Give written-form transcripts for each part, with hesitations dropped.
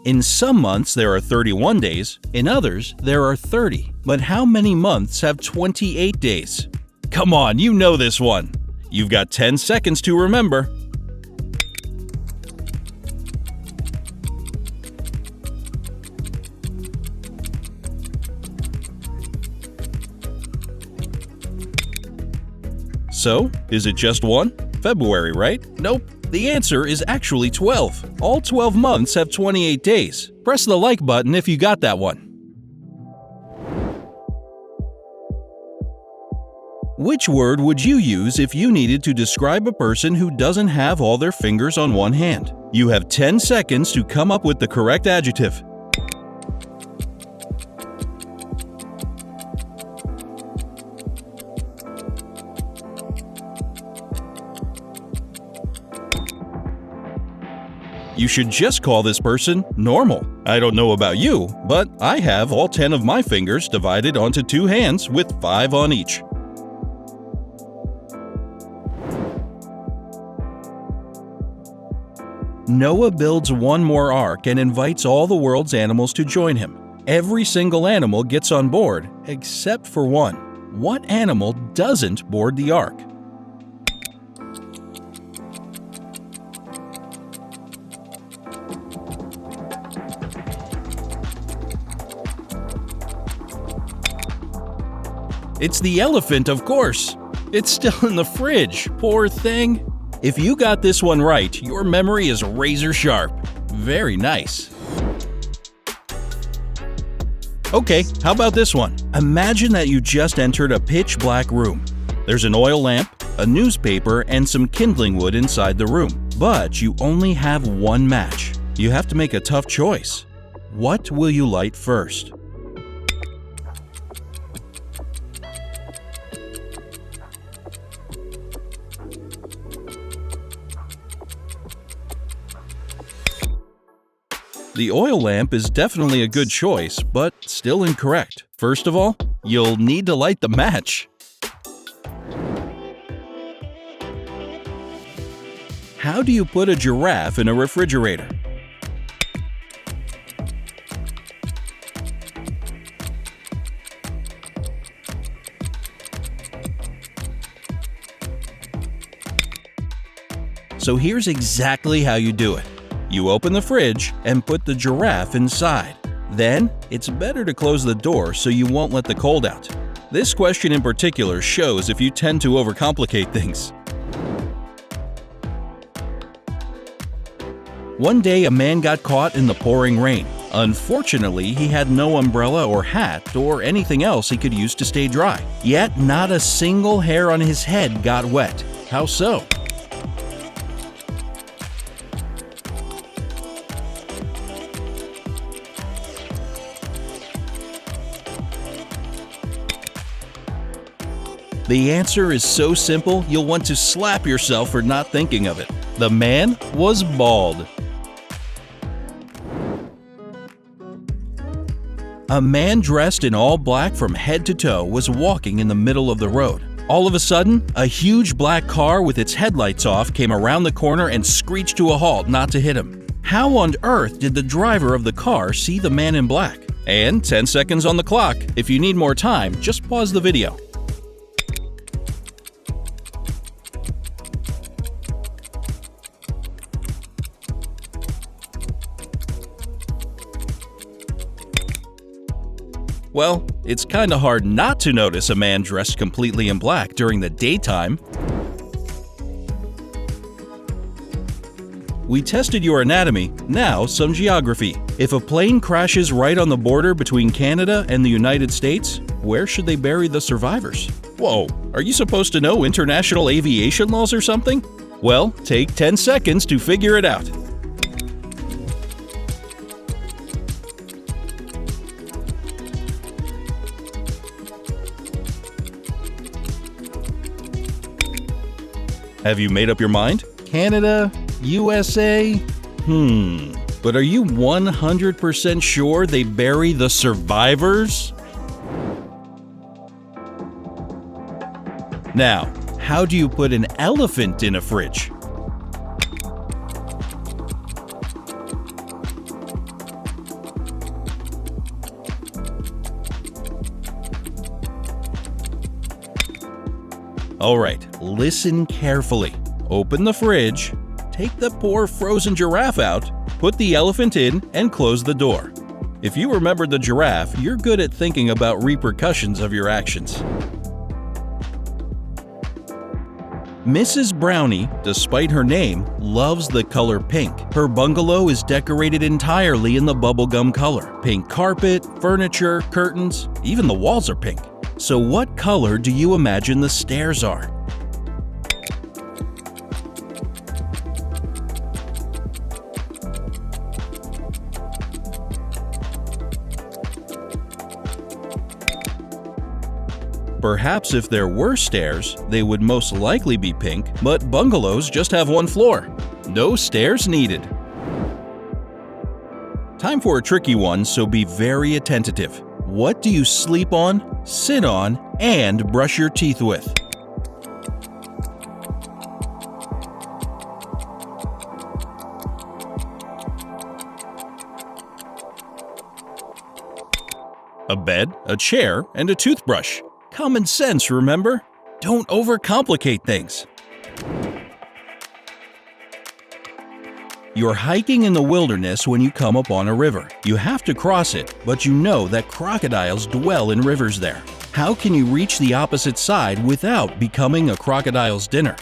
In some months, there are 31 days. In others, there are 30. But how many months have 28 days? Come on, you know this one. You've got 10 seconds to remember. So, is it just one? February, right? Nope. The answer is actually 12. All 12 months have 28 days. Press the like button if you got that one. Which word would you use if you needed to describe a person who doesn't have all their fingers on one hand? You have 10 seconds to come up with the correct adjective. You should just call this person normal. I don't know about you, but I have all 10 of my fingers divided onto 2 hands with 5 on each. Noah builds one more ark and invites all the world's animals to join him. Every single animal gets on board, except for one. What animal doesn't board the ark? It's the elephant, of course. It's still in the fridge, poor thing. If you got this one right, your memory is razor sharp. Very nice. Okay, how about this one? Imagine that you just entered a pitch black room. There's an oil lamp, a newspaper, and some kindling wood inside the room. But you only have one match. You have to make a tough choice. What will you light first? The oil lamp is definitely a good choice, but still incorrect. First of all, you'll need to light the match. How do you put a giraffe in a refrigerator? So here's exactly how you do it. You open the fridge and put the giraffe inside. Then, it's better to close the door so you won't let the cold out. This question in particular shows if you tend to overcomplicate things. One day, a man got caught in the pouring rain. Unfortunately, he had no umbrella or hat or anything else he could use to stay dry. Yet, not a single hair on his head got wet. How so? The answer is so simple, you'll want to slap yourself for not thinking of it. The man was bald. A man dressed in all black from head to toe was walking in the middle of the road. All of a sudden, a huge black car with its headlights off came around the corner and screeched to a halt not to hit him. How on earth did the driver of the car see the man in black? And 10 seconds on the clock. If you need more time, just pause the video. Well, it's kinda hard not to notice a man dressed completely in black during the daytime. We tested your anatomy, now some geography. If a plane crashes right on the border between Canada and the United States, where should they bury the survivors? Whoa, are you supposed to know international aviation laws or something? Well, take 10 seconds to figure it out. Have you made up your mind? Canada? USA? But are you 100% sure they bury the survivors? Now, how do you put an elephant in a fridge? Alright, listen carefully. Open the fridge, take the poor frozen giraffe out, put the elephant in, and close the door. If you remembered the giraffe, you're good at thinking about repercussions of your actions. Mrs. Brownie, despite her name, loves the color pink. Her bungalow is decorated entirely in the bubblegum color. Pink carpet, furniture, curtains, even the walls are pink. So what color do you imagine the stairs are? Perhaps if there were stairs, they would most likely be pink, but bungalows just have one floor. No stairs needed. Time for a tricky one, so be very attentive. What do you sleep on, sit on, and brush your teeth with? A bed, a chair, and a toothbrush. Common sense, remember? Don't overcomplicate things. You're hiking in the wilderness when you come upon a river. You have to cross it, but you know that crocodiles dwell in rivers there. How can you reach the opposite side without becoming a crocodile's dinner?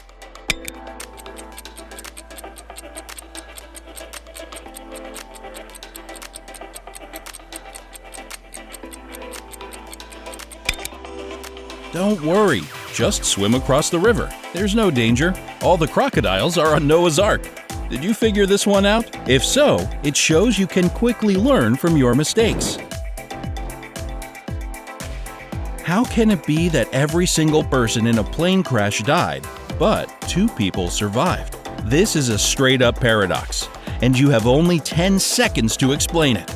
Don't worry, just swim across the river. There's no danger. All the crocodiles are on Noah's Ark. Did you figure this one out? If so, it shows you can quickly learn from your mistakes. How can it be that every single person in a plane crash died, but 2 people survived? This is a straight-up paradox, and you have only 10 seconds to explain it.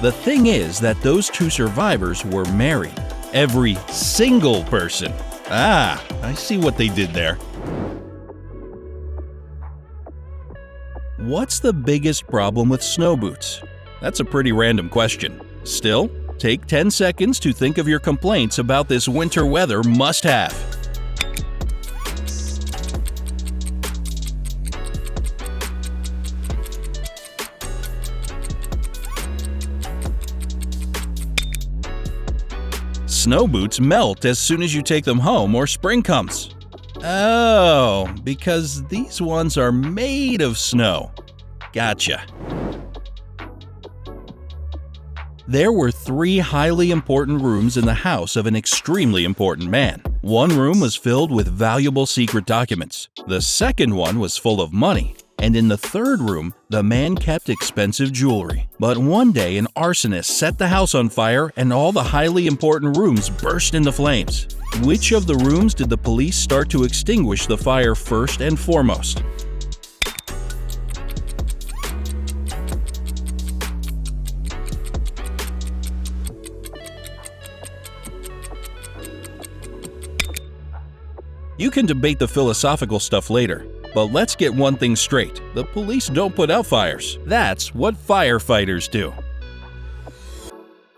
The thing is that those 2 survivors were married. Every single person. Ah, I see what they did there. What's the biggest problem with snow boots? That's a pretty random question. Still, take 10 seconds to think of your complaints about this winter weather must-have. Snow boots melt as soon as you take them home or spring comes. Oh, because these ones are made of snow. Gotcha. There were 3 highly important rooms in the house of an extremely important man. One room was filled with valuable secret documents. The second one was full of money. And in the third room, the man kept expensive jewelry. But one day, an arsonist set the house on fire and all the highly important rooms burst into flames. Which of the rooms did the police start to extinguish the fire first and foremost? You can debate the philosophical stuff later. But let's get one thing straight. The police don't put out fires. That's what firefighters do.